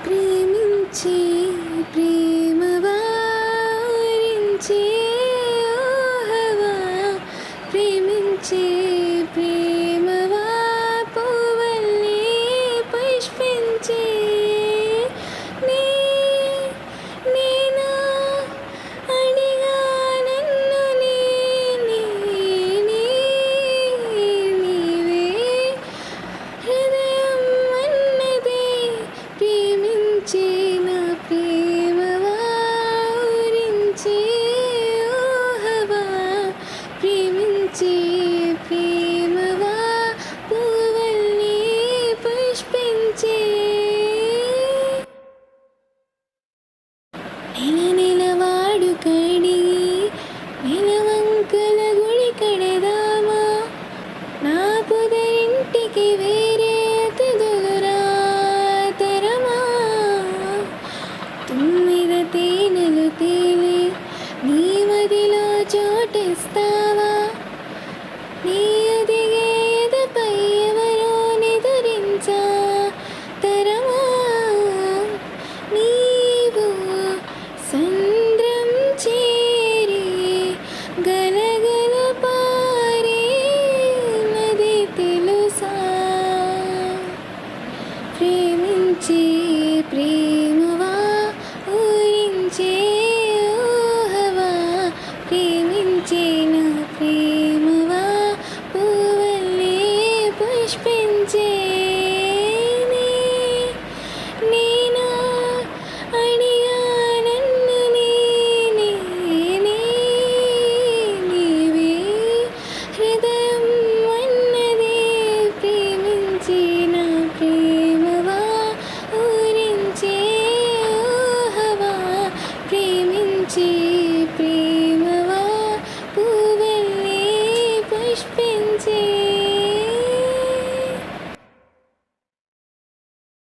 ప్రేమించి ప్రేమ వారించి ఊహవా ప్రేమించి ప్రేమవా పువ్వల్లి పుష్పించి నీ నేను అడిగా నన్ను నీవే హృదయం అన్నది ప్రేమించిన ప్రేమ వారించి ఊహవా ప్రేమించి ప్రేమవా పువ్వల్లి పుష్పించి నెలవాడు కడిగి నెలవంకల గుడి కడదామా నా పొదరింటికి వేరే అతిథులురా తరమా తుమ్మిద తేనెలు తేలి నీ మదిలో చోటిస్తావా నీ ఎదిగే ఎదపై ఎవరో నిదురించా తరమా నీవు సంద్రం చేరి గలగల పారే నది తెలుసా ప్రేమించి